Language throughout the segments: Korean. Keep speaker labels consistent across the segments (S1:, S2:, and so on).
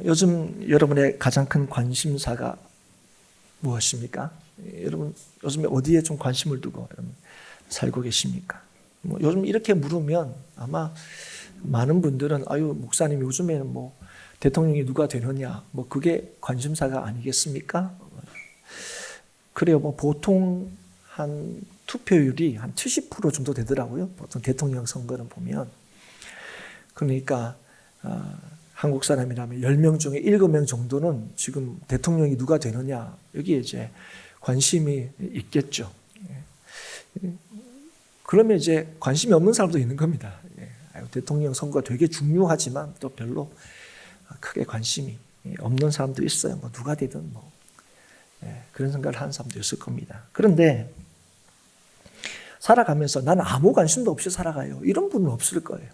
S1: 요즘 여러분의 가장 큰 관심사가 무엇입니까? 여러분 요즘에 어디에 좀 관심을 두고 여러분 살고 계십니까? 요즘 이렇게 물으면 아마 많은 분들은 아유 목사님 요즘에는 뭐 대통령이 누가 되느냐 뭐 그게 관심사가 아니겠습니까? 그래요. 뭐 보통 한 투표율이 한 70% 정도 되더라고요. 보통 대통령 선거는 보면. 그러니까 한국 사람이라면 10명 중에 7명 정도는 지금 대통령이 누가 되느냐 여기에 이제 관심이 있겠죠. 그러면 이제 관심이 없는 사람도 있는 겁니다. 대통령 선거가 되게 중요하지만 또 별로 크게 관심이 없는 사람도 있어요. 뭐 누가 되든 뭐 그런 생각을 하는 사람도 있을 겁니다. 그런데 살아가면서 나는 아무 관심도 없이 살아가요. 이런 분은 없을 거예요.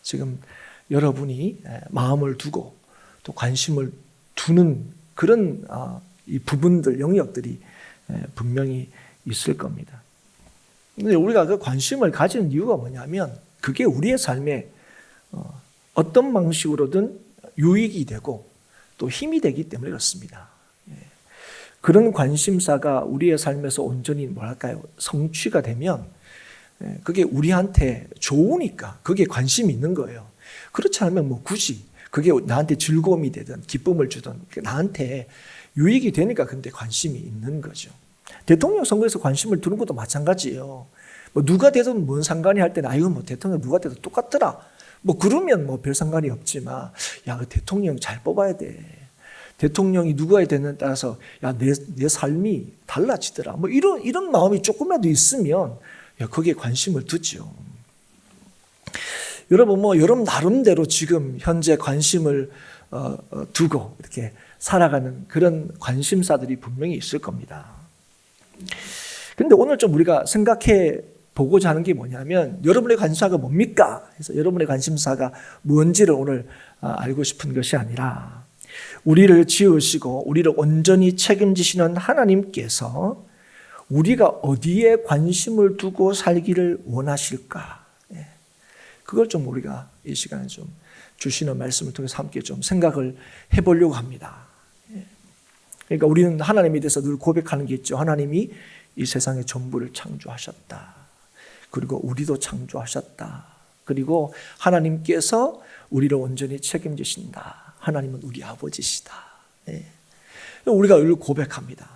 S1: 지금 여러분이 마음을 두고 또 관심을 두는 그런 이 부분들, 영역들이 분명히 있을 겁니다. 근데 우리가 그 관심을 가지는 이유가 뭐냐면 그게 우리의 삶에 어떤 방식으로든 유익이 되고 또 힘이 되기 때문에 그렇습니다. 그런 관심사가 우리의 삶에서 온전히 뭐랄까요? 성취가 되면 그게 우리한테 좋으니까 그게 관심이 있는 거예요. 그렇지 않으면 뭐 굳이 그게 나한테 즐거움이 되든 기쁨을 주든 나한테 유익이 되니까 근데 관심이 있는 거죠. 대통령 선거에서 관심을 두는 것도 마찬가지예요. 뭐 누가 되든 뭔 상관이 할 때는 아이고 뭐 대통령 누가 되든 똑같더라. 뭐 그러면 뭐 별 상관이 없지만 야, 그 대통령 잘 뽑아야 돼. 대통령이 누가 되느냐에 따라서 야, 내 삶이 달라지더라. 뭐 이런 마음이 조금이라도 있으면 야, 거기에 관심을 두죠. 여러분 뭐 여러분 나름대로 지금 현재 관심을 두고 이렇게 살아가는 그런 관심사들이 분명히 있을 겁니다. 그런데 오늘 좀 우리가 생각해 보고자 하는 게 뭐냐면 여러분의 관심사가 뭡니까? 그래서 여러분의 관심사가 뭔지를 오늘 알고 싶은 것이 아니라 우리를 지으시고 우리를 온전히 책임지시는 하나님께서 우리가 어디에 관심을 두고 살기를 원하실까? 그걸 좀 우리가 이 시간에 좀 주시는 말씀을 통해서 함께 좀 생각을 해보려고 합니다. 그러니까 우리는 하나님에 대해서 늘 고백하는 게 있죠. 하나님이 이 세상의 전부를 창조하셨다. 그리고 우리도 창조하셨다. 그리고 하나님께서 우리를 온전히 책임지신다. 하나님은 우리 아버지시다. 우리가 늘 고백합니다.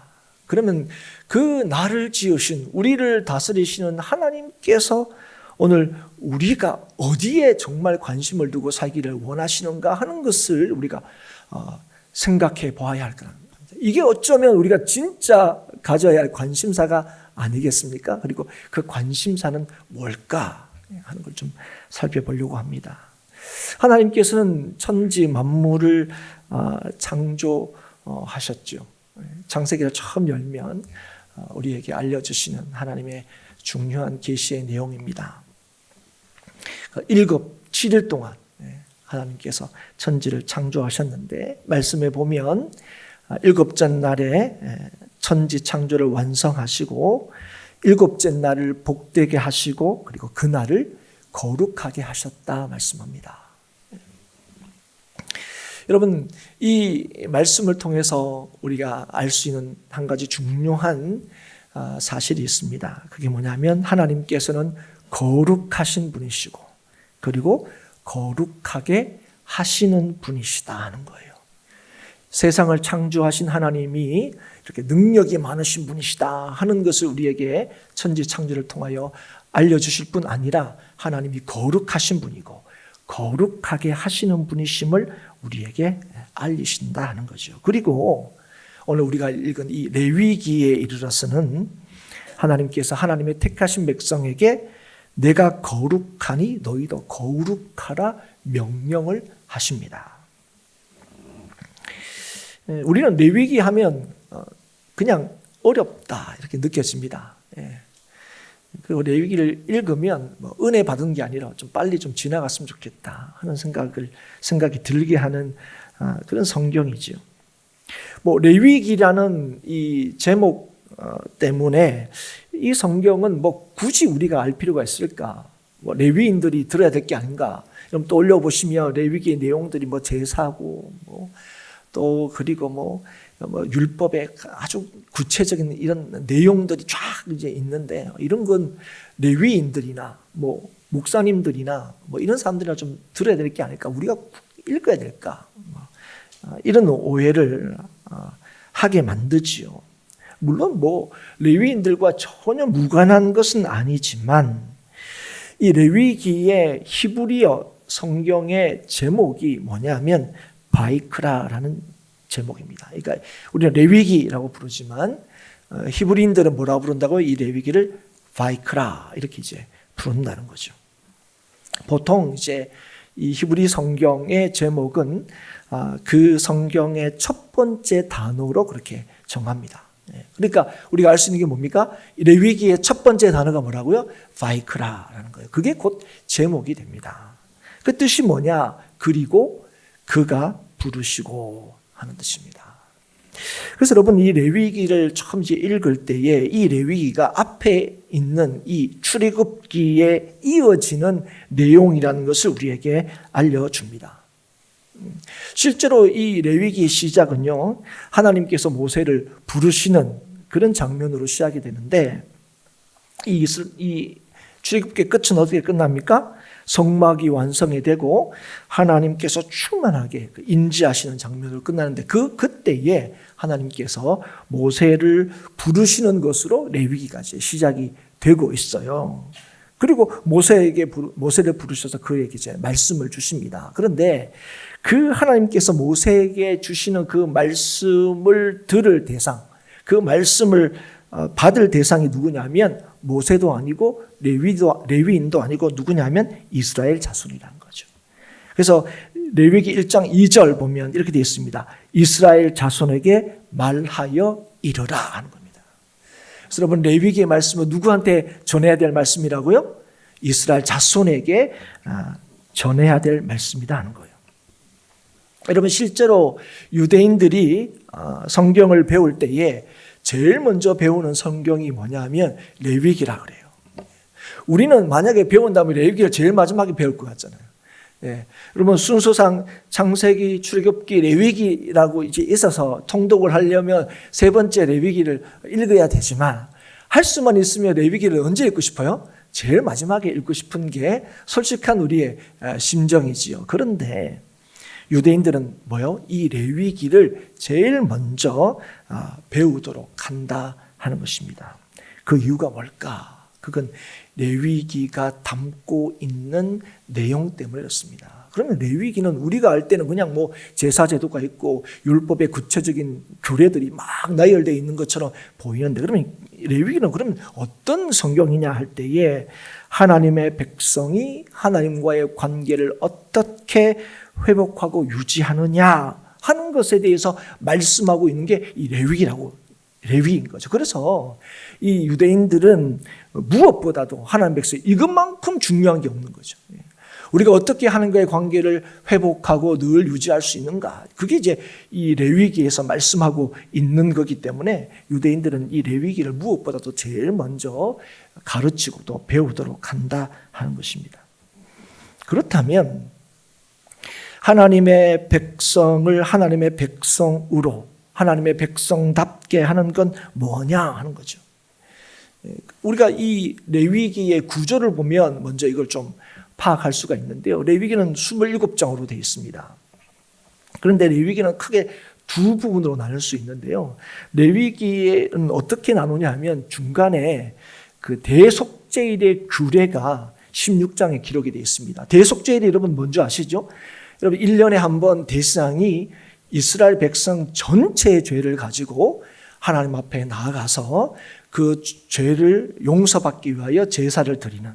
S1: 그러면 그 나를 지으신 우리를 다스리시는 하나님께서 오늘 우리가 어디에 정말 관심을 두고 살기를 원하시는가 하는 것을 우리가 생각해 보아야 할 거랍니다. 이게 어쩌면 우리가 진짜 가져야 할 관심사가 아니겠습니까? 그리고 그 관심사는 뭘까 하는 걸 좀 살펴보려고 합니다. 하나님께서는 천지 만물을 창조하셨죠. 창세기를 처음 열면 우리에게 알려주시는 하나님의 중요한 계시의 내용입니다. 7일 동안 하나님께서 천지를 창조하셨는데 말씀에 보면 7째 날에 천지 창조를 완성하시고 7째 날을 복되게 하시고 그리고 그 날을 거룩하게 하셨다 말씀합니다. 여러분 이 말씀을 통해서 우리가 알 수 있는 한 가지 중요한 사실이 있습니다. 그게 뭐냐면 하나님께서는 거룩하신 분이시고 그리고 거룩하게 하시는 분이시다 하는 거예요. 세상을 창조하신 하나님이 이렇게 능력이 많으신 분이시다 하는 것을 우리에게 천지 창조를 통하여 알려주실 뿐 아니라 하나님이 거룩하신 분이고 거룩하게 하시는 분이심을 우리에게 알리신다 하는 거죠. 그리고 오늘 우리가 읽은 이 레위기에 이르러서는 하나님께서 하나님의 택하신 백성에게 내가 거룩하니 너희도 거룩하라 명령을 하십니다. 우리는 레위기 하면 그냥 어렵다 이렇게 느껴집니다. 그리고 레위기를 읽으면 뭐 은혜 받은 게 아니라 좀 빨리 좀 지나갔으면 좋겠다 하는 생각이 들게 하는 그런 성경이죠. 뭐 레위기라는 이 제목 때문에 이 성경은 뭐 굳이 우리가 알 필요가 있을까? 뭐 레위인들이 들어야 될 게 아닌가? 좀 떠올려 보시면 레위기의 내용들이 뭐 제사고 또 그리고 율법의 아주 구체적인 이런 내용들이 쫙 이제 있는데, 이런 건 레위인들이나 목사님들이나 이런 사람들이나 좀 들어야 될 게 아닐까, 우리가 읽어야 될까, 이런 오해를 하게 만들지요. 물론 레위인들과 전혀 무관한 것은 아니지만, 이 레위기의 히브리어 성경의 제목이 뭐냐면 바이크라라는 제목입니다. 그러니까 우리는 레위기라고 부르지만 히브리인들은 뭐라고 부른다고요? 이 레위기를 바이크라 이렇게 이제 부른다는 거죠. 보통 이제 이 히브리 성경의 제목은 그 성경의 첫 번째 단어로 그렇게 정합니다. 그러니까 우리가 알 수 있는 게 뭡니까? 레위기의 첫 번째 단어가 뭐라고요? 바이크라라는 거예요. 그게 곧 제목이 됩니다. 그 뜻이 뭐냐? 그리고 그가 부르시고 하는 뜻입니다. 그래서 여러분, 이 레위기를 처음 이제 읽을 때에 이 레위기가 앞에 있는 이 출애굽기에 이어지는 내용이라는 것을 우리에게 알려줍니다. 실제로 이 레위기의 시작은요, 하나님께서 모세를 부르시는 그런 장면으로 시작이 되는데, 이 출애굽기의 끝은 어떻게 끝납니까? 성막이 완성이 되고 하나님께서 충만하게 인지하시는 장면으로 끝나는데, 그때에 하나님께서 모세를 부르시는 것으로 레위기가 시작이 되고 있어요. 그리고 모세를 부르셔서 그에게 이제 말씀을 주십니다. 그런데 그 하나님께서 모세에게 주시는 그 말씀을 들을 대상, 그 말씀을 받을 대상이 누구냐면 모세도 아니고 레위인도 아니고 누구냐면 이스라엘 자손이라는 거죠. 그래서 레위기 1장 2절 보면 이렇게 되어 있습니다. 이스라엘 자손에게 말하여 이르라 하는 겁니다. 그래서 여러분, 레위기의 말씀은 누구한테 전해야 될 말씀이라고요? 이스라엘 자손에게 전해야 될 말씀이다 하는 거예요. 여러분, 실제로 유대인들이 성경을 배울 때에 제일 먼저 배우는 성경이 뭐냐면 레위기라 그래요. 우리는 만약에 배운다면 레위기를 제일 마지막에 배울 것 같잖아요. 여러분, 순서상 창세기, 출애굽기, 레위기라고 이제 있어서 통독을 하려면 세 번째 레위기를 읽어야 되지만, 할 수만 있으면 레위기를 언제 읽고 싶어요? 제일 마지막에 읽고 싶은 게 솔직한 우리의 심정이지요. 그런데 유대인들은 이 레위기를 제일 먼저 배우도록 한다 하는 것입니다. 그 이유가 뭘까? 그건 레위기가 담고 있는 내용 때문에 그렇습니다. 그러면 레위기는 우리가 알 때는 그냥 제사 제도가 있고 율법의 구체적인 규례들이 막 나열되어 있는 것처럼 보이는데, 그러면 레위기는 그러면 어떤 성경이냐 할 때에 하나님의 백성이 하나님과의 관계를 어떻게 회복하고 유지하느냐 하는 것에 대해서 말씀하고 있는 게 이 레위인 거죠. 그래서 이 유대인들은 무엇보다도 하나님 백성 이것만큼 중요한 게 없는 거죠. 우리가 어떻게 하나님과의 관계를 회복하고 늘 유지할 수 있는가, 그게 이제 이 레위기에서 말씀하고 있는 거기 때문에 유대인들은 이 레위기를 무엇보다도 제일 먼저 가르치고 또 배우도록 한다 하는 것입니다. 그렇다면 하나님의 백성을 하나님의 백성으로, 하나님의 백성답게 하는 건 뭐냐 하는 거죠. 우리가 이 레위기의 구조를 보면 먼저 이걸 좀 파악할 수가 있는데요. 레위기는 27장으로 되어 있습니다. 그런데 레위기는 크게 두 부분으로 나눌 수 있는데요. 레위기는 어떻게 나누냐 하면 중간에 그 대속죄일의 규례가 16장에 기록이 되어 있습니다. 대속죄일이 여러분 뭔지 아시죠? 여러분, 1년에 한 번 대상이 이스라엘 백성 전체의 죄를 가지고 하나님 앞에 나아가서 그 죄를 용서받기 위하여 제사를 드리는,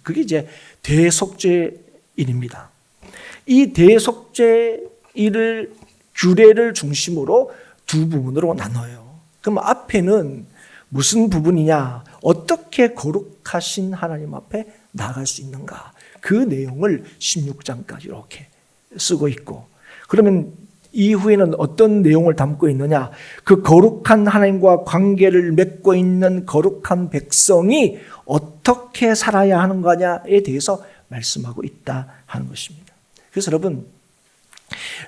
S1: 그게 이제 대속죄일입니다. 이 대속죄일을 규례를 중심으로 두 부분으로 나눠요. 그럼 앞에는 무슨 부분이냐? 어떻게 거룩하신 하나님 앞에 나아갈 수 있는가? 그 내용을 16장까지 이렇게 쓰고 있고, 그러면 이후에는 어떤 내용을 담고 있느냐? 그 거룩한 하나님과 관계를 맺고 있는 거룩한 백성이 어떻게 살아야 하는 거냐에 대해서 말씀하고 있다 하는 것입니다. 그래서 여러분,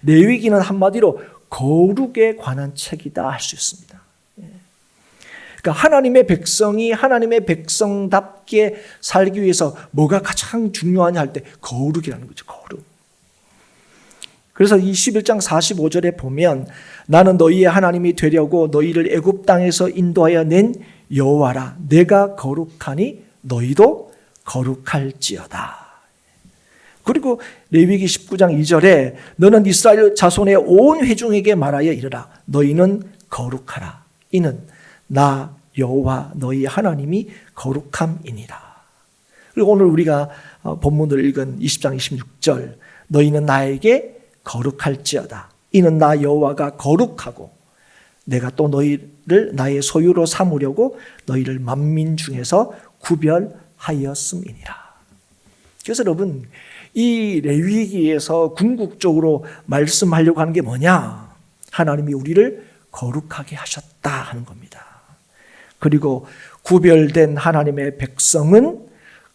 S1: 레위기는 한마디로 거룩에 관한 책이다 할 수 있습니다. 그러니까 하나님의 백성이 하나님의 백성답게 살기 위해서 뭐가 가장 중요하냐 할 때 거룩이라는 거죠. 거룩. 그래서 이 11장 45절에 보면 나는 너희의 하나님이 되려고 너희를 애굽 땅에서 인도하여 낸 여호와라. 내가 거룩하니 너희도 거룩할지어다. 그리고 레위기 19장 2절에 너는 이스라엘 자손의 온 회중에게 말하여 이르라. 너희는 거룩하라. 이는 나 여호와 너희 하나님이 거룩함이니라. 그리고 오늘 우리가 본문을 읽은 20장 26절 너희는 나에게 거룩할지어다. 이는 나 여호와가 거룩하고 내가 또 너희를 나의 소유로 삼으려고 너희를 만민 중에서 구별하였음이니라. 그래서 여러분, 이 레위기에서 궁극적으로 말씀하려고 하는 게 뭐냐? 하나님이 우리를 거룩하게 하셨다 하는 겁니다. 그리고 구별된 하나님의 백성은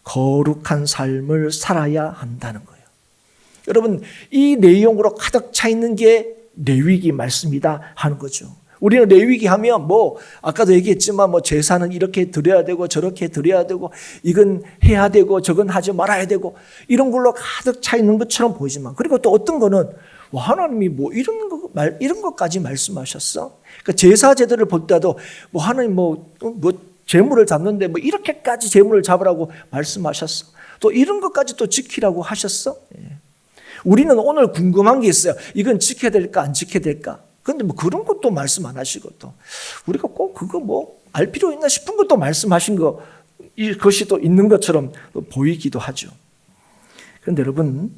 S1: 거룩한 삶을 살아야 한다는 거예요. 여러분, 이 내용으로 가득 차 있는 게 레위기 말씀이다 하는 거죠. 우리는 레위기 하면 아까도 얘기했지만 제사는 이렇게 드려야 되고 저렇게 드려야 되고 이건 해야 되고 저건 하지 말아야 되고 이런 걸로 가득 차 있는 것처럼 보이지만, 그리고 또 어떤 거는 하나님이 이런 것까지 말씀하셨어? 그러니까 제사 제도를 볼 때도 하나님 제물을 잡는데 이렇게까지 제물을 잡으라고 말씀하셨어. 또 이런 것까지 또 지키라고 하셨어? 우리는 오늘 궁금한 게 있어요. 이건 지켜야 될까 안 지켜야 될까? 그런데 그런 것도 말씀 안 하시고, 또 우리가 꼭 그거 알 필요 있나 싶은 것도 말씀하신 것이 또 있는 것처럼 보이기도 하죠. 그런데 여러분,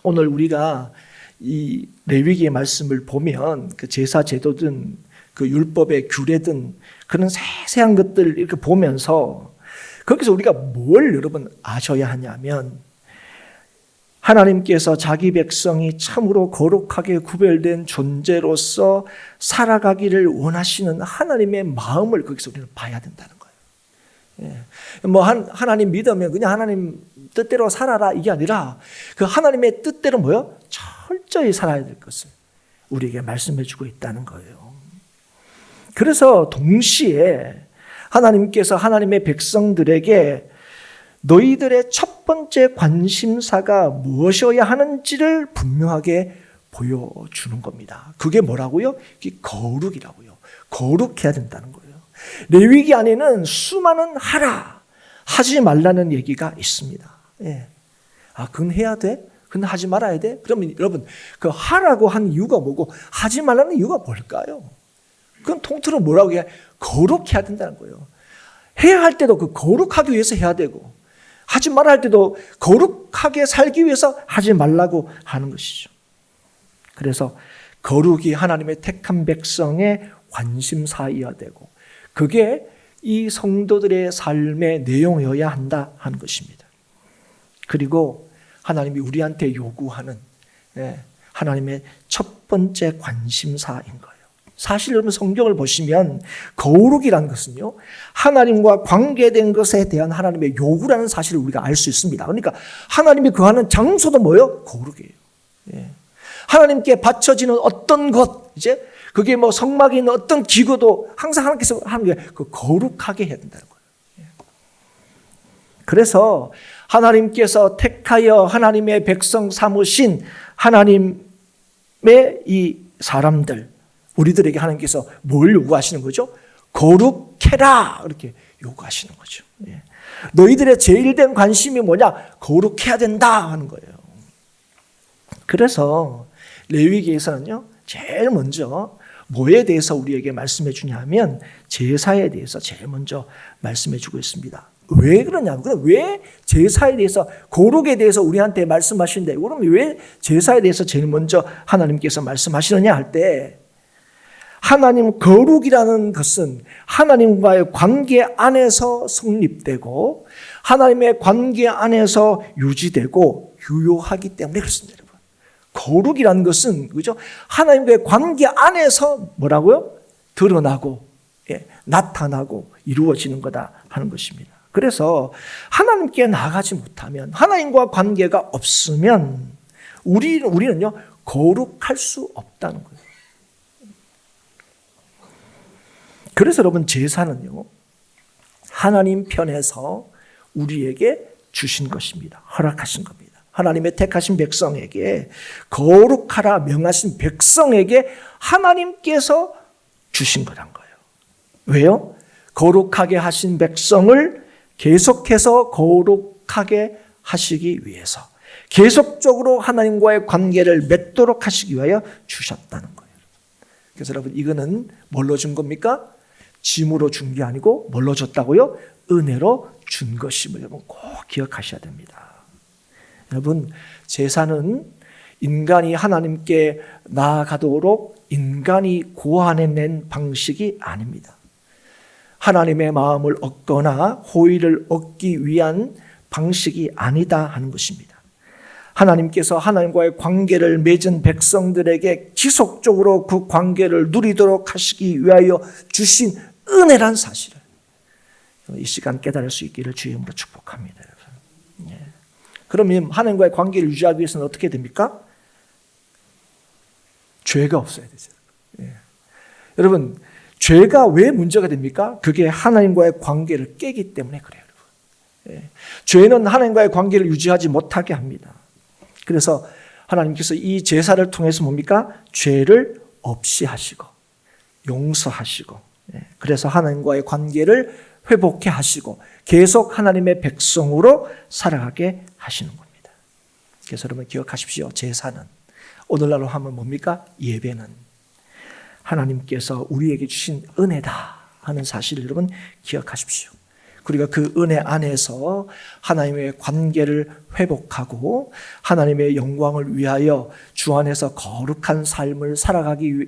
S1: 오늘 우리가 이 레위기의 말씀을 보면 그 제사 제도든 그 율법의 규례든 그런 세세한 것들을 이렇게 보면서 거기서 우리가 뭘 여러분 아셔야 하냐면, 하나님께서 자기 백성이 참으로 거룩하게 구별된 존재로서 살아가기를 원하시는 하나님의 마음을 거기서 우리는 봐야 된다는 거예요. 하나님 믿으면 그냥 하나님 뜻대로 살아라 이게 아니라 그 하나님의 뜻대로 철저히 살아야 될 것을 우리에게 말씀해 주고 있다는 거예요. 그래서 동시에 하나님께서 하나님의 백성들에게 너희들의 첫 번째 관심사가 무엇이어야 하는지를 분명하게 보여주는 겁니다. 그게 뭐라고요? 그게 거룩이라고요. 거룩해야 된다는 거예요. 레위기 안에는 수많은 하지 말라는 얘기가 있습니다. 그건 해야 돼? 그건 하지 말아야 돼? 그러면 여러분, 그 하라고 한 이유가 뭐고 하지 말라는 이유가 뭘까요? 그건 통틀어 뭐라고 해야? 거룩해야 된다는 거예요. 해야 할 때도 그 거룩하기 위해서 해야 되고, 하지 말아야 할 때도 거룩하게 살기 위해서 하지 말라고 하는 것이죠. 그래서 거룩이 하나님의 택한 백성의 관심사이어야 되고, 그게 이 성도들의 삶의 내용이어야 한다 하는 것입니다. 그리고 하나님이 우리한테 요구하는 하나님의 첫 번째 관심사인 거예요. 사실 여러분, 성경을 보시면 거룩이라는 것은요, 하나님과 관계된 것에 대한 하나님의 요구라는 사실을 우리가 알 수 있습니다. 그러니까 하나님이 거하는 장소도 뭐예요? 거룩이에요. 하나님께 바쳐지는 어떤 것, 그게 성막에 있는 어떤 기구도 항상 하나님께서 하는 게 거룩하게 해야 된다는 거예요. 그래서 하나님께서 택하여 하나님의 백성 삼으신 하나님의 이 사람들, 우리들에게 하나님께서 뭘 요구하시는 거죠? 거룩해라, 이렇게 요구하시는 거죠. 너희들의 제일 된 관심이 뭐냐? 거룩해야 된다 하는 거예요. 그래서 레위기에서는요, 제일 먼저 뭐에 대해서 우리에게 말씀해 주냐면 제사에 대해서 제일 먼저 말씀해 주고 있습니다. 왜 그러냐면, 왜 제사에 대해서, 거룩에 대해서 우리한테 말씀하시는데, 그럼 왜 제사에 대해서 제일 먼저 하나님께서 말씀하시느냐 할 때, 하나님 거룩이라는 것은 하나님과의 관계 안에서 성립되고 하나님의 관계 안에서 유지되고 유효하기 때문에 그렇습니다, 여러분. 거룩이라는 것은, 그죠? 하나님과의 관계 안에서 뭐라고요? 드러나고 나타나고 이루어지는 거다 하는 것입니다. 그래서 하나님께 나아가지 못하면, 하나님과 관계가 없으면 우리는요 거룩할 수 없다는 거예요. 그래서 여러분, 제사는요 하나님 편에서 우리에게 주신 것입니다. 허락하신 겁니다. 하나님의 택하신 백성에게, 거룩하라 명하신 백성에게 하나님께서 주신 거란 거예요. 왜요? 거룩하게 하신 백성을 계속해서 거룩하게 하시기 위해서, 계속적으로 하나님과의 관계를 맺도록 하시기 위하여 주셨다는 거예요. 그래서 여러분, 이거는 뭘로 준 겁니까? 짐으로 준 게 아니고 뭘로 줬다고요? 은혜로 준 것임을 여러분 꼭 기억하셔야 됩니다. 여러분, 제사는 인간이 하나님께 나아가도록 인간이 고안해낸 방식이 아닙니다. 하나님의 마음을 얻거나 호의를 얻기 위한 방식이 아니다 하는 것입니다. 하나님께서 하나님과의 관계를 맺은 백성들에게 지속적으로 그 관계를 누리도록 하시기 위하여 주신 은혜란 사실을 이 시간 깨달을 수 있기를 주의 이름으로 축복합니다. 여러분. 예. 그러면 하나님과의 관계를 유지하기 위해서는 어떻게 됩니까? 죄가 없어야 되죠. 예. 여러분, 죄가 왜 문제가 됩니까? 그게 하나님과의 관계를 깨기 때문에 그래요. 여러분. 예. 죄는 하나님과의 관계를 유지하지 못하게 합니다. 그래서 하나님께서 이 제사를 통해서 뭡니까? 죄를 없이 하시고 용서하시고, 그래서 하나님과의 관계를 회복해 하시고 계속 하나님의 백성으로 살아가게 하시는 겁니다. 그래서 여러분 기억하십시오. 제사는, 오늘날로 하면 뭡니까? 예배는 하나님께서 우리에게 주신 은혜다 하는 사실을 여러분 기억하십시오. 우리가 그 은혜 안에서 하나님의 관계를 회복하고 하나님의 영광을 위하여 주 안에서 거룩한 삶을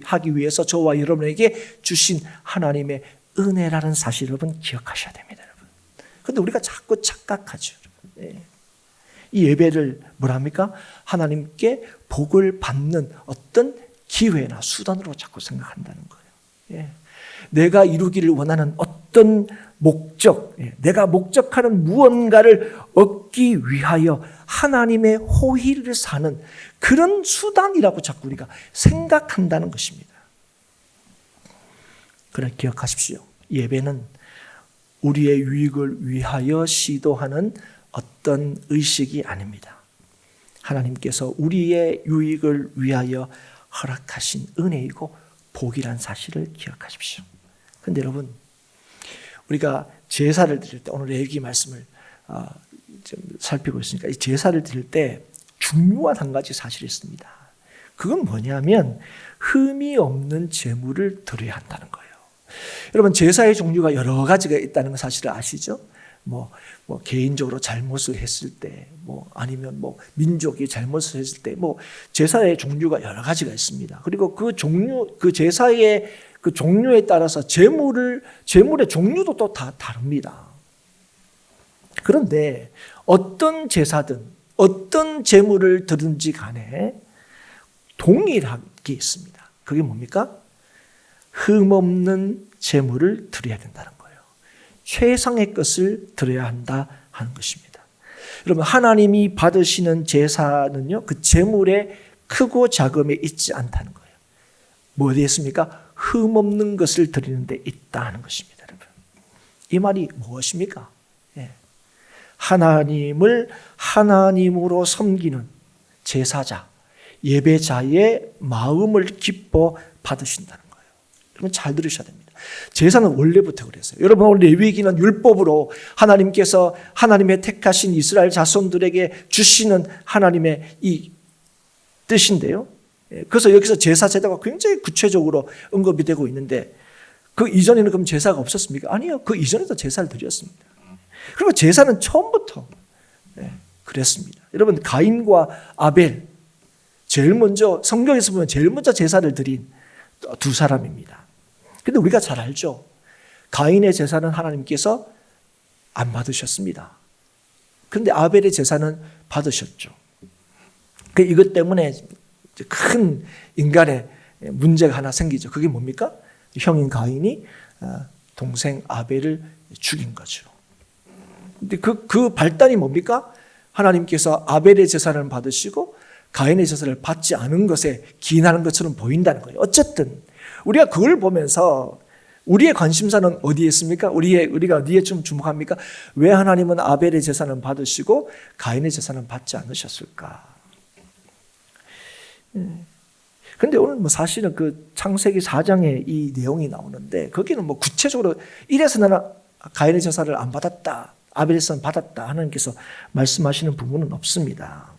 S1: 하기 위해서 저와 여러분에게 주신 하나님의 은혜라는 사실을 여러분 기억하셔야 됩니다. 여러분. 그런데 우리가 자꾸 착각하죠. 이 예배를 뭐랍니까? 하나님께 복을 받는 어떤 기회나 수단으로 자꾸 생각한다는 거예요. 내가 이루기를 원하는 어떤 목적, 내가 목적하는 무언가를 얻기 위하여 하나님의 호의를 사는 그런 수단이라고 자꾸 우리가 생각한다는 것입니다. 그러나 기억하십시오. 예배는 우리의 유익을 위하여 시도하는 어떤 의식이 아닙니다. 하나님께서 우리의 유익을 위하여 허락하신 은혜이고 복이란 사실을 기억하십시오. 그런데 여러분, 우리가 제사를 드릴 때, 오늘 레위기 말씀을 좀 살피고 있으니까 이 제사를 드릴 때 중요한 한 가지 사실이 있습니다. 그건 뭐냐면 흠이 없는 제물을 드려야 한다는 거예요. 여러분, 제사의 종류가 여러 가지가 있다는 사실을 아시죠? 개인적으로 잘못을 했을 때, 아니면 민족이 잘못을 했을 때, 제사의 종류가 여러 가지가 있습니다. 그리고 그 제사의 그 종류에 따라서 제물의 종류도 또 다 다릅니다. 그런데 어떤 제사든 어떤 제물을 드든지 간에 동일한 게 있습니다. 그게 뭡니까? 흠없는 제물을 드려야 된다는 거예요. 최상의 것을 드려야 한다 하는 것입니다. 여러분, 하나님이 받으시는 제사는요, 그 제물의 크고 작음에 있지 않다는 거예요. 어디에 있습니까? 흠없는 것을 드리는 데 있다 하는 것입니다. 여러분, 이 말이 무엇입니까? 하나님을 하나님으로 섬기는 제사자, 예배자의 마음을 기뻐 받으신다는 거예요. 여러분, 잘 들으셔야 됩니다. 제사는 원래부터 그랬어요. 여러분, 오늘 레위기는 율법으로 하나님께서 하나님의 택하신 이스라엘 자손들에게 주시는 하나님의 이 뜻인데요. 그래서 여기서 제사 제도가 굉장히 구체적으로 언급이 되고 있는데, 그 이전에는 그럼 제사가 없었습니까? 아니요. 그 이전에도 제사를 드렸습니다. 그리고 제사는 처음부터 그랬습니다. 여러분, 가인과 아벨, 제일 먼저 성경에서 보면 제일 먼저 제사를 드린 두 사람입니다. 근데 우리가 잘 알죠. 가인의 제사는 하나님께서 안 받으셨습니다. 그런데 아벨의 제사는 받으셨죠. 이것 때문에 큰 인간의 문제가 하나 생기죠. 그게 뭡니까? 형인 가인이 동생 아벨을 죽인 거죠. 근데 그 발단이 뭡니까? 하나님께서 아벨의 제사를 받으시고 가인의 제사를 받지 않은 것에 기인하는 것처럼 보인다는 거예요. 어쨌든 우리가 그걸 보면서 우리의 관심사는 어디에 있습니까? 우리가 어디에 좀 주목합니까? 왜 하나님은 아벨의 제사는 받으시고 가인의 제사는 받지 않으셨을까? 근데 오늘 사실은 그 창세기 4장에 이 내용이 나오는데 거기는 구체적으로 이래서 나는 가인의 제사를 안 받았다, 아벨의 제사는 받았다 하나님께서 말씀하시는 부분은 없습니다.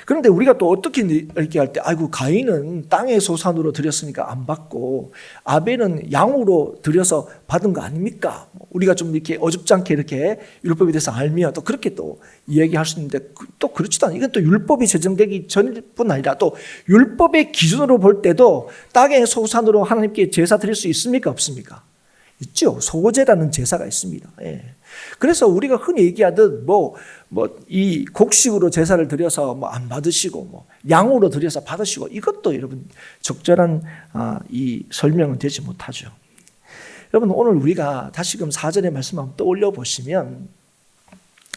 S1: 그런데 우리가 또 어떻게 이렇게 할 때, 아이고, 가인은 땅의 소산으로 드렸으니까 안 받고, 아벨은 양으로 드려서 받은 거 아닙니까? 우리가 좀 이렇게 어줍지 않게 이렇게 율법에 대해서 알면 또 그렇게 또 이야기할 수 있는데, 또 그렇지도 않아요. 이건 또 율법이 제정되기 전뿐 아니라 또 율법의 기준으로 볼 때도 땅의 소산으로 하나님께 제사 드릴 수 있습니까? 없습니까? 있죠. 소제라는 제사가 있습니다. 예. 그래서 우리가 흔히 얘기하듯 이 곡식으로 제사를 드려서 안 받으시고 양으로 드려서 받으시고 이것도 여러분 적절한 이 설명은 되지 못하죠. 여러분 오늘 우리가 다시금 4절의 말씀 한번 떠올려 보시면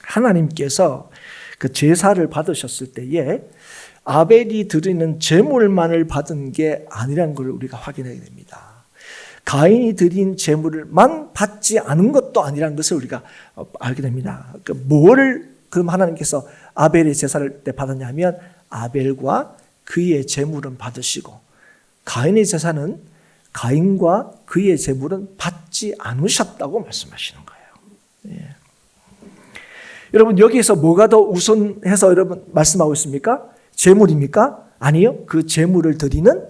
S1: 하나님께서 그 제사를 받으셨을 때에 아벨이 드리는 제물만을 받은 게 아니라는 걸 우리가 확인하게 됩니다. 가인이 드린 제물만 받지 않은 것도 아니라는 것을 우리가 알게 됩니다. 뭐를 그럼 하나님께서 아벨의 제사를 때 받았냐면 아벨과 그의 제물은 받으시고 가인의 제사는 가인과 그의 제물은 받지 않으셨다고 말씀하시는 거예요. 예. 여러분 여기에서 뭐가 더 우선해서 여러분 말씀하고 있습니까? 제물입니까? 아니요. 그 제물을 드리는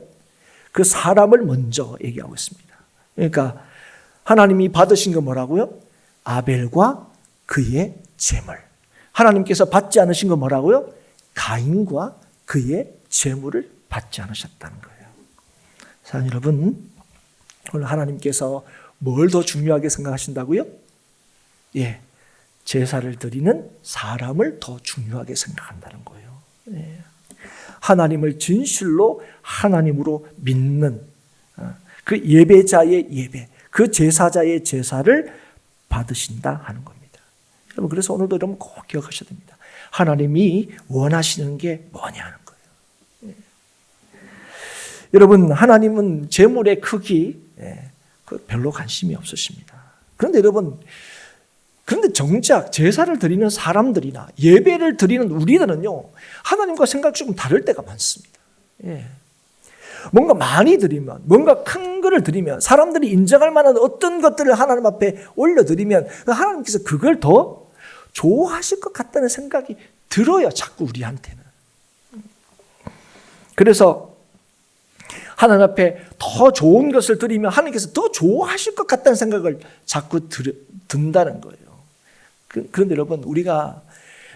S1: 그 사람을 먼저 얘기하고 있습니다. 그러니까 하나님이 받으신 거 뭐라고요? 아벨과 그의 제물. 하나님께서 받지 않으신 거 뭐라고요? 가인과 그의 제물을 받지 않으셨다는 거예요. 사랑하는 여러분, 오늘 하나님께서 뭘 더 중요하게 생각하신다고요? 예, 제사를 드리는 사람을 더 중요하게 생각한다는 거예요. 예. 하나님을 진실로 하나님으로 믿는 그 예배자의 예배, 그 제사자의 제사를 받으신다 하는 겁니다. 여러분 그래서 오늘도 여러분 꼭 기억하셔야 됩니다. 하나님이 원하시는 게 뭐냐는 거예요. 여러분 하나님은 제물의 크기 별로 관심이 없으십니다. 그런데 여러분 정작 제사를 드리는 사람들이나 예배를 드리는 우리들은요 하나님과 생각이 조금 다를 때가 많습니다. 뭔가 많이 드리면, 뭔가 큰 거를 드리면, 사람들이 인정할 만한 어떤 것들을 하나님 앞에 올려드리면 하나님께서 그걸 더 좋아하실 것 같다는 생각이 들어요, 자꾸 우리한테는. 그래서 하나님 앞에 더 좋은 것을 드리면 하나님께서 더 좋아하실 것 같다는 생각을 자꾸 든다는 거예요. 그런데 여러분, 우리가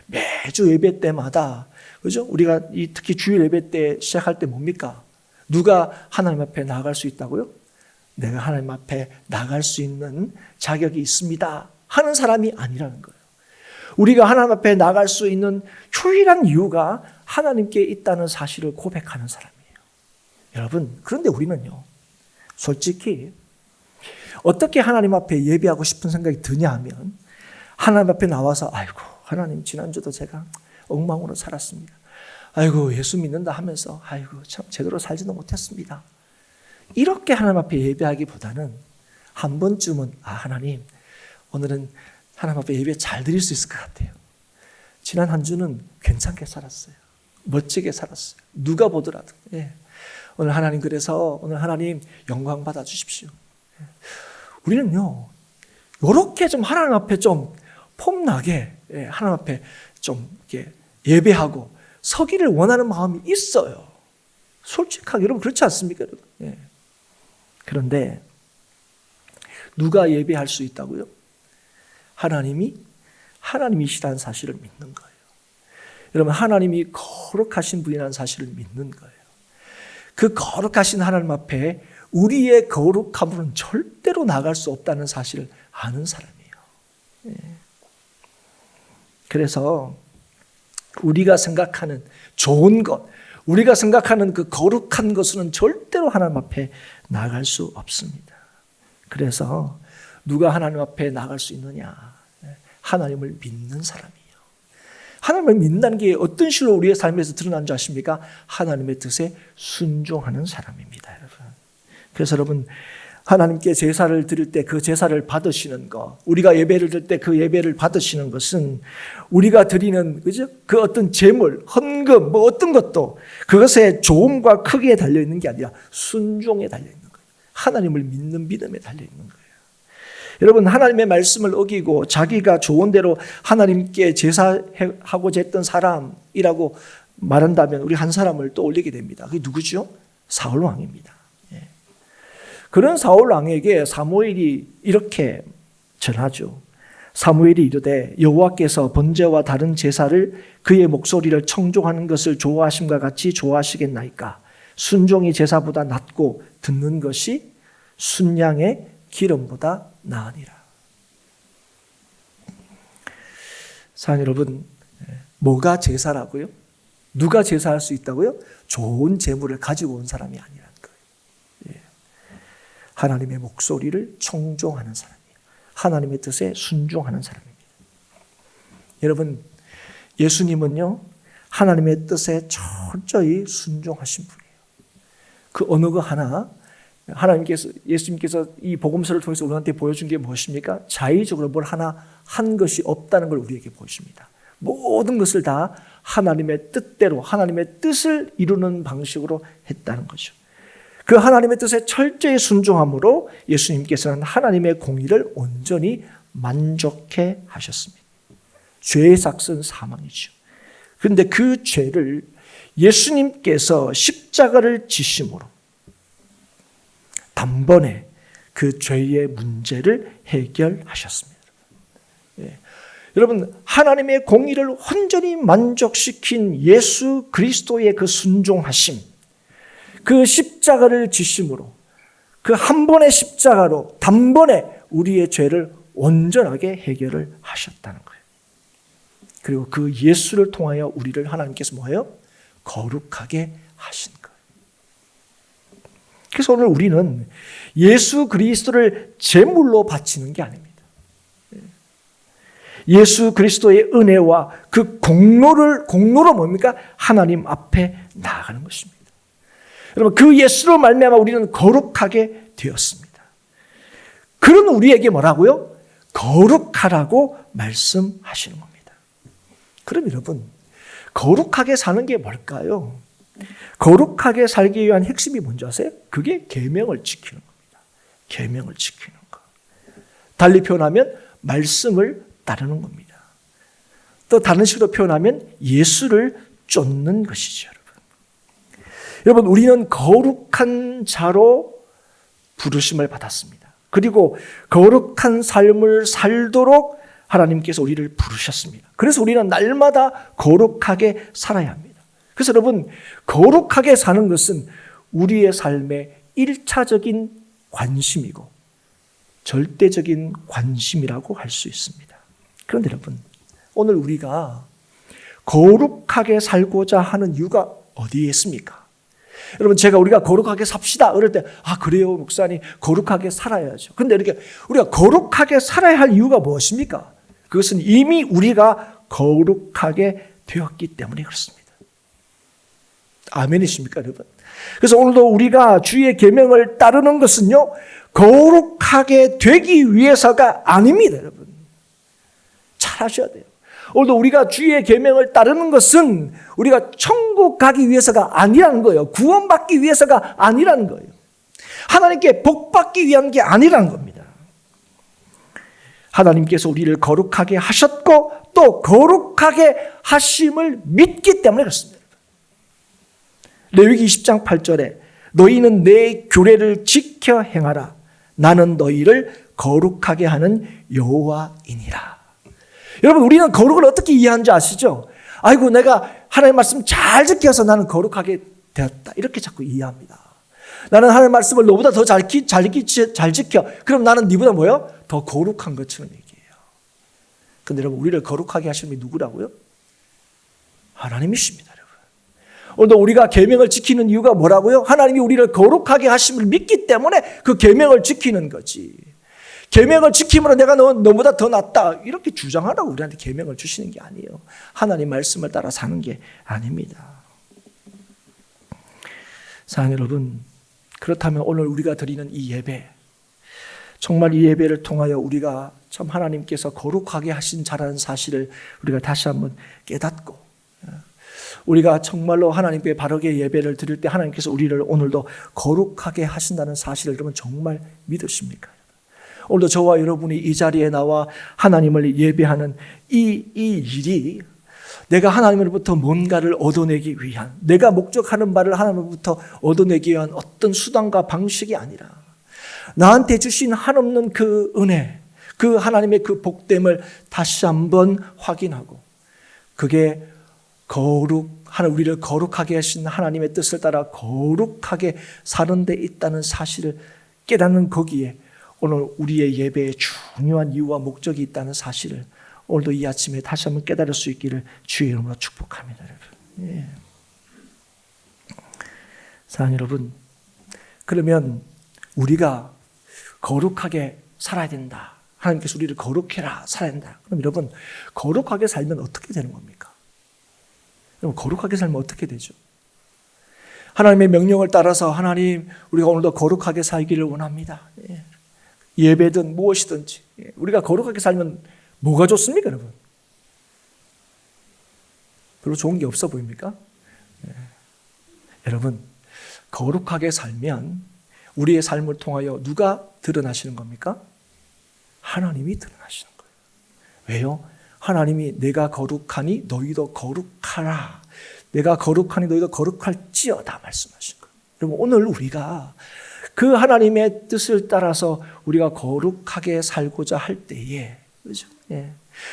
S1: 매주 예배 때마다, 그죠? 우리가 특히 주일 예배 때 시작할 때 뭡니까? 누가 하나님 앞에 나아갈 수 있다고요? 내가 하나님 앞에 나갈 수 있는 자격이 있습니다 하는 사람이 아니라는 거예요. 우리가 하나님 앞에 나갈 수 있는 유일한 이유가 하나님께 있다는 사실을 고백하는 사람이에요. 여러분, 그런데 우리는요, 솔직히 어떻게 하나님 앞에 예배하고 싶은 생각이 드냐 하면 하나님 앞에 나와서 아이고 하나님 지난주도 제가 엉망으로 살았습니다. 아이고 예수 믿는다 하면서 아이고 참 제대로 살지도 못했습니다. 이렇게 하나님 앞에 예배하기보다는 한 번쯤은 하나님 오늘은 하나님 앞에 예배 잘 드릴 수 있을 것 같아요. 지난 한 주는 괜찮게 살았어요. 멋지게 살았어요. 누가 보더라도. 오늘 하나님 그래서 오늘 하나님 영광 받아 주십시오. 우리는요 이렇게 좀 하나님 앞에 좀 폼나게 하나님 앞에 좀 이렇게 예배하고 서기를 원하는 마음이 있어요. 솔직하게 여러분 그렇지 않습니까? 여러분? 그런데 누가 예배할 수 있다고요? 하나님이시라는 사실을 믿는 거예요. 여러분 하나님이 거룩하신 분이라는 사실을 믿는 거예요. 그 거룩하신 하나님 앞에 우리의 거룩함으로는 절대로 나갈 수 없다는 사실을 아는 사람이에요. 그래서 우리가 생각하는 좋은 것, 우리가 생각하는 그 거룩한 것은 절대로 하나님 앞에 나갈 수 없습니다. 그래서 누가 하나님 앞에 나갈 수 있느냐? 하나님을 믿는 사람이에요. 하나님을 믿는다는 게 어떤 식으로 우리의 삶에서 드러난 줄 아십니까? 하나님의 뜻에 순종하는 사람입니다, 여러분. 그래서 여러분, 하나님께 제사를 드릴 때 그 제사를 받으시는 것, 우리가 예배를 드릴 때 그 예배를 받으시는 것은 우리가 드리는, 그죠? 그 어떤 제물, 헌금, 뭐 어떤 것도 그것의 조음과 크기에 달려있는 게 아니라 순종에 달려있는 거예요. 하나님을 믿는 믿음에 달려있는 거예요. 여러분, 하나님의 말씀을 어기고 자기가 좋은 대로 하나님께 제사하고자 했던 사람이라고 말한다면 우리 한 사람을 떠올리게 됩니다. 그게 누구죠? 사울 왕입니다. 그런 사울 왕에게 사무엘이 이렇게 전하죠. 사무엘이 이르되 여호와께서 번제와 다른 제사를 그의 목소리를 청종하는 것을 좋아하심과 같이 좋아하시겠나이까? 순종이 제사보다 낫고 듣는 것이 순양의 기름보다 나으니라. 사랑하는 여러분, 뭐가 제사라고요? 누가 제사할 수 있다고요? 좋은 제물을 가지고 온 사람이 아니라는 거예요. 하나님의 목소리를 청종하는 사람이에요. 하나님의 뜻에 순종하는 사람입니다. 여러분, 예수님은요, 하나님의 뜻에 철저히 순종하신 분이에요. 그 어느 거 하나 예수님께서 이 복음서를 통해서 우리한테 보여준 게 무엇입니까? 자의적으로 뭘 하나 한 것이 없다는 걸 우리에게 보여줍니다. 모든 것을 다 하나님의 뜻대로, 하나님의 뜻을 이루는 방식으로 했다는 거죠. 그 하나님의 뜻에 철저히 순종함으로 예수님께서는 하나님의 공의를 온전히 만족해 하셨습니다. 죄의 삭은 사망이죠. 그런데 그 죄를 예수님께서 십자가를 지심으로 단번에 그 죄의 문제를 해결하셨습니다. 여러분, 하나님의 공의를 온전히 만족시킨 예수 그리스도의 그 순종하심, 그 십자가를 지심으로, 그 한 번의 십자가로 단번에 우리의 죄를 온전하게 해결을 하셨다는 거예요. 그리고 그 예수를 통하여 우리를 하나님께서 뭐예요? 거룩하게 하신 거예요. 그래서 오늘 우리는 예수 그리스도를 제물로 바치는 게 아닙니다. 예수 그리스도의 은혜와 그 공로로 뭡니까? 하나님 앞에 나아가는 것입니다. 여러분, 그 예수로 말미암아 우리는 거룩하게 되었습니다. 그런 우리에게 뭐라고요? 거룩하라고 말씀하시는 겁니다. 그럼 여러분, 거룩하게 사는 게 뭘까요? 거룩하게 살기 위한 핵심이 뭔지 아세요? 그게 계명을 지키는 겁니다. 계명을 지키는 거. 달리 표현하면 말씀을 따르는 겁니다. 또 다른 식으로 표현하면 예수를 쫓는 것이죠, 여러분. 여러분, 우리는 거룩한 자로 부르심을 받았습니다. 그리고 거룩한 삶을 살도록 하나님께서 우리를 부르셨습니다. 그래서 우리는 날마다 거룩하게 살아야 합니다. 그래서 여러분, 거룩하게 사는 것은 우리의 삶의 1차적인 관심이고 절대적인 관심이라고 할 수 있습니다. 그런데 여러분, 오늘 우리가 거룩하게 살고자 하는 이유가 어디에 있습니까? 여러분, 우리가 거룩하게 삽시다 그럴 때, 그래요 목사님, 거룩하게 살아야죠. 그런데 이렇게 우리가 거룩하게 살아야 할 이유가 무엇입니까? 그것은 이미 우리가 거룩하게 되었기 때문에 그렇습니다. 아멘이십니까, 여러분? 그래서 오늘도 우리가 주의 계명을 따르는 것은요, 거룩하게 되기 위해서가 아닙니다, 여러분. 잘 아셔야 돼요. 오늘도 우리가 주의 계명을 따르는 것은 우리가 천국 가기 위해서가 아니라는 거예요. 구원받기 위해서가 아니라는 거예요. 하나님께 복받기 위한 게 아니라는 겁니다. 하나님께서 우리를 거룩하게 하셨고 또 거룩하게 하심을 믿기 때문에 그렇습니다. 레위기 20장 8절에 너희는 내 규례를 지켜 행하라. 나는 너희를 거룩하게 하는 여호와이니라. 여러분, 우리는 거룩을 어떻게 이해하는지 아시죠? 아이고, 내가 하나님 말씀 잘 지켜서 나는 거룩하게 되었다. 이렇게 자꾸 이해합니다. 나는 하나님 말씀을 너보다 더 잘 지켜. 그럼 나는 네보다 뭐요? 더 거룩한 것처럼 얘기해요. 근데 여러분, 우리를 거룩하게 하시는 분이 누구라고요? 하나님이십니다. 오늘도 우리가 계명을 지키는 이유가 뭐라고요? 하나님이 우리를 거룩하게 하심을 믿기 때문에 그 계명을 지키는 거지. 계명을 지킴으로 내가 너보다 더 낫다 이렇게 주장하라고 우리한테 계명을 주시는 게 아니에요. 하나님 말씀을 따라 사는 게 아닙니다. 사랑하는 여러분, 그렇다면 오늘 우리가 드리는 이 예배, 정말 이 예배를 통하여 우리가 참 하나님께서 거룩하게 하신 자라는 사실을 우리가 다시 한번 깨닫고, 우리가 정말로 하나님께 바르게 예배를 드릴 때 하나님께서 우리를 오늘도 거룩하게 하신다는 사실을 여러분 정말 믿으십니까? 오늘도 저와 여러분이 이 자리에 나와 하나님을 예배하는 이 일이 내가 하나님으로부터 뭔가를 얻어내기 위한, 내가 목적하는 바를 하나님으로부터 얻어내기 위한 어떤 수단과 방식이 아니라 나한테 주신 한없는 그 은혜, 그 하나님의 그 복됨을 다시 한번 확인하고, 그게 우리를 거룩하게 하신 하나님의 뜻을 따라 거룩하게 사는 데 있다는 사실을 깨닫는 거기에 오늘 우리의 예배에 중요한 이유와 목적이 있다는 사실을 오늘도 이 아침에 다시 한번 깨달을 수 있기를 주의 이름으로 축복합니다. 여러분. 예. 사랑하는 여러분, 그러면 우리가 거룩하게 살아야 된다. 하나님께서 우리를 거룩해라 살아야 된다. 그럼 여러분, 거룩하게 살면 어떻게 되는 겁니까? 여러분, 거룩하게 살면 어떻게 되죠? 하나님의 명령을 따라서 하나님, 우리가 오늘도 거룩하게 살기를 원합니다. 예. 예배든 무엇이든지 우리가 거룩하게 살면 뭐가 좋습니까, 여러분? 별로 좋은 게 없어 보입니까? 예. 여러분, 거룩하게 살면 우리의 삶을 통하여 누가 드러나시는 겁니까? 하나님이 드러나시는 거예요. 왜요? 하나님이 내가 거룩하니 너희도 거룩하라. 내가 거룩하니 너희도 거룩할지어다 말씀하신 거예요. 여러분, 오늘 우리가 그 하나님의 뜻을 따라서 우리가 거룩하게 살고자 할 때에, 그렇죠? 예.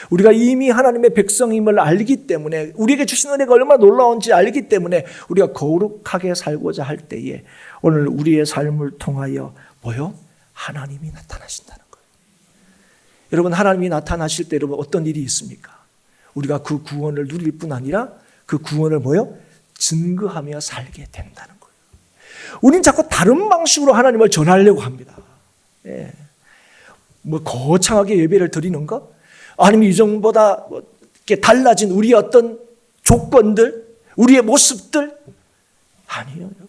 S1: 우리가 이미 하나님의 백성임을 알기 때문에, 우리에게 주신 은혜가 얼마나 놀라운지 알기 때문에 우리가 거룩하게 살고자 할 때에 오늘 우리의 삶을 통하여 뭐요? 하나님이 나타나신다는 거예요. 여러분, 하나님이 나타나실 때 여러분 어떤 일이 있습니까? 우리가 그 구원을 누릴 뿐 아니라 그 구원을 뭐요? 증거하며 살게 된다는 거예요. 우린 자꾸 다른 방식으로 하나님을 전하려고 합니다. 예. 뭐 거창하게 예배를 드리는 것, 아니면 이전보다 이렇게 달라진 우리의 어떤 조건들, 우리의 모습들, 아니에요, 여러분.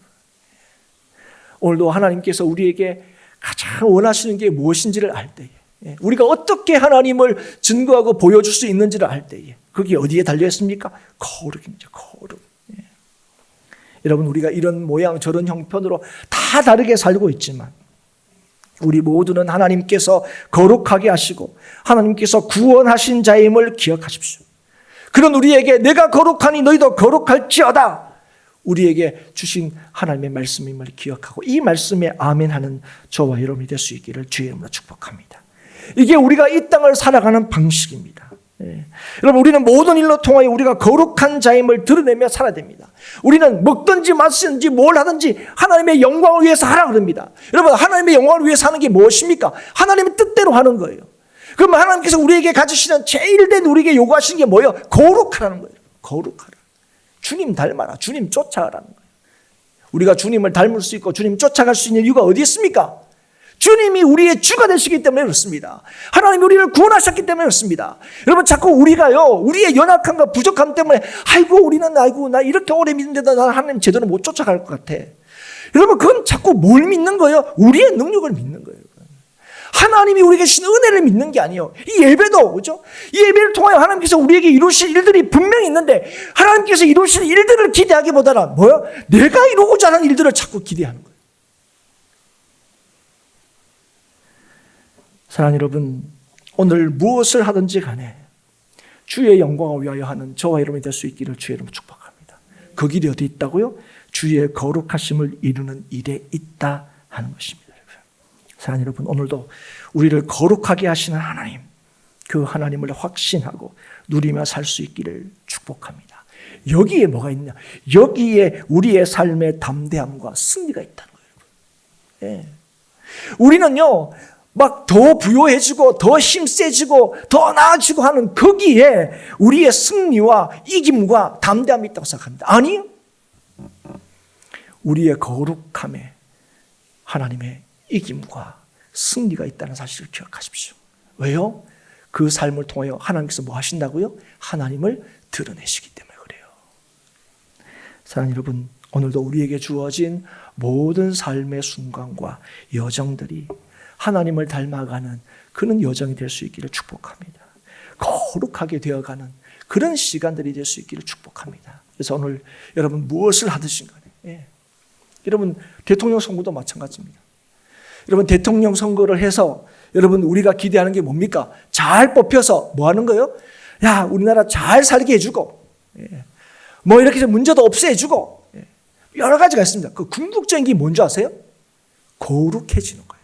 S1: 오늘도 하나님께서 우리에게 가장 원하시는 게 무엇인지를 알 때에, 우리가 어떻게 하나님을 증거하고 보여줄 수 있는지를 알 때에, 그게 어디에 달려 있습니까? 거룩입니다. 거룩. 여러분, 우리가 이런 모양 저런 형편으로 다 다르게 살고 있지만 우리 모두는 하나님께서 거룩하게 하시고 하나님께서 구원하신 자임을 기억하십시오. 그런 우리에게 내가 거룩하니 너희도 거룩할지어다 우리에게 주신 하나님의 말씀임을 기억하고 이 말씀에 아멘하는 저와 여러분이 될 수 있기를 주의 이름으로 축복합니다. 이게 우리가 이 땅을 살아가는 방식입니다. 예. 여러분, 우리는 모든 일로 통하여 우리가 거룩한 자임을 드러내며 살아야 됩니다. 우리는 먹든지 마시든지 뭘 하든지 하나님의 영광을 위해서 하라 그럽니다. 여러분, 하나님의 영광을 위해서 하는 게 무엇입니까? 하나님의 뜻대로 하는 거예요. 그러면 하나님께서 우리에게 가지시는 제일 된 우리에게 요구하시는 게 뭐예요? 거룩하라는 거예요. 거룩하라. 주님 닮아라. 주님 쫓아가라는 거예요. 우리가 주님을 닮을 수 있고 주님 쫓아갈 수 있는 이유가 어디 있습니까? 주님이 우리의 주가 되시기 때문에 그렇습니다. 하나님이 우리를 구원하셨기 때문에 그렇습니다. 여러분, 자꾸 우리가요, 우리의 연약함과 부족함 때문에 나 이렇게 오래 믿는데도 나 하나님 제대로 못 쫓아갈 것 같아. 여러분, 그건 자꾸 뭘 믿는 거예요? 우리의 능력을 믿는 거예요. 하나님이 우리에게 주신 은혜를 믿는 게 아니에요. 이 예배도, 그죠? 이 예배를 통하여 하나님께서 우리에게 이루실 일들이 분명히 있는데 하나님께서 이루실 일들을 기대하기보다는 뭐요? 내가 이루고자 하는 일들을 자꾸 기대하는 거예요. 사랑하는 여러분, 오늘 무엇을 하든지 간에 주의 영광을 위하여 하는 저와 여러분이 될 수 있기를 주의 이름으로 축복합니다. 그 길이 어디 있다고요? 주의 거룩하심을 이루는 일에 있다 하는 것입니다. 사랑하는 여러분, 오늘도 우리를 거룩하게 하시는 하나님, 그 하나님을 확신하고 누리며 살 수 있기를 축복합니다. 여기에 뭐가 있냐? 여기에 우리의 삶의 담대함과 승리가 있다는 거예요. 예. 우리는요, 막 더 부요해지고 더 힘세지고 더 나아지고 하는 거기에 우리의 승리와 이김과 담대함이 있다고 생각합니다. 아니요. 우리의 거룩함에 하나님의 이김과 승리가 있다는 사실을 기억하십시오. 왜요? 그 삶을 통하여 하나님께서 뭐 하신다고요? 하나님을 드러내시기 때문에 그래요. 사랑하는 여러분, 오늘도 우리에게 주어진 모든 삶의 순간과 여정들이 하나님을 닮아가는 그런 여정이 될 수 있기를 축복합니다. 거룩하게 되어가는 그런 시간들이 될 수 있기를 축복합니다. 그래서 오늘 여러분 무엇을 하듯이 간에 여러분 대통령 선거도 마찬가지입니다. 여러분 대통령 선거를 해서 여러분 우리가 기대하는 게 뭡니까? 잘 뽑혀서 뭐 하는 거예요? 야, 우리나라 잘 살게 해주고 뭐 이렇게 해서 문제도 없애주고 여러 가지가 있습니다. 그 궁극적인 게 뭔지 아세요? 거룩해지는 거예요.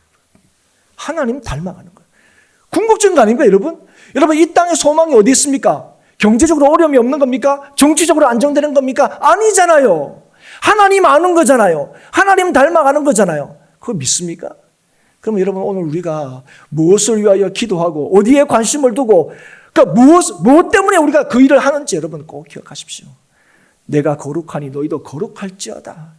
S1: 하나님 닮아가는 거예요. 궁극적인 거 아닙니까, 여러분? 여러분 이 땅에 소망이 어디 있습니까? 경제적으로 어려움이 없는 겁니까? 정치적으로 안정되는 겁니까? 아니잖아요. 하나님 아는 거잖아요. 하나님 닮아가는 거잖아요. 그거 믿습니까? 그럼 여러분 오늘 우리가 무엇을 위하여 기도하고 어디에 관심을 두고 그러니까 무엇 때문에 우리가 그 일을 하는지 여러분 꼭 기억하십시오. 내가 거룩하니 너희도 거룩할지어다.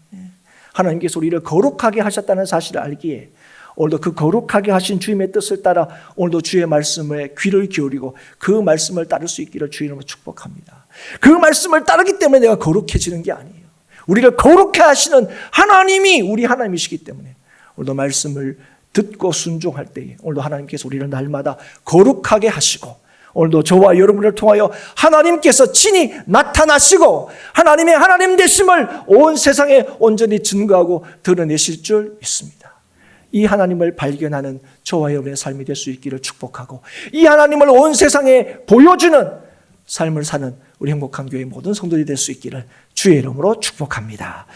S1: 하나님께서 우리를 거룩하게 하셨다는 사실을 알기에 오늘도 그 거룩하게 하신 주님의 뜻을 따라 오늘도 주의 말씀에 귀를 기울이고 그 말씀을 따를 수 있기를 주의 이름으로 축복합니다. 그 말씀을 따르기 때문에 내가 거룩해지는 게 아니에요. 우리를 거룩해 하시는 하나님이 우리 하나님이시기 때문에 오늘도 말씀을 듣고 순종할 때에 오늘도 하나님께서 우리를 날마다 거룩하게 하시고 오늘도 저와 여러분을 통하여 하나님께서 친히 나타나시고 하나님의 하나님 되심을 온 세상에 온전히 증거하고 드러내실 줄 믿습니다. 이 하나님을 발견하는 저와 여러분의 삶이 될 수 있기를 축복하고 이 하나님을 온 세상에 보여주는 삶을 사는 우리 행복한 교회 모든 성도들이 될 수 있기를 주의 이름으로 축복합니다.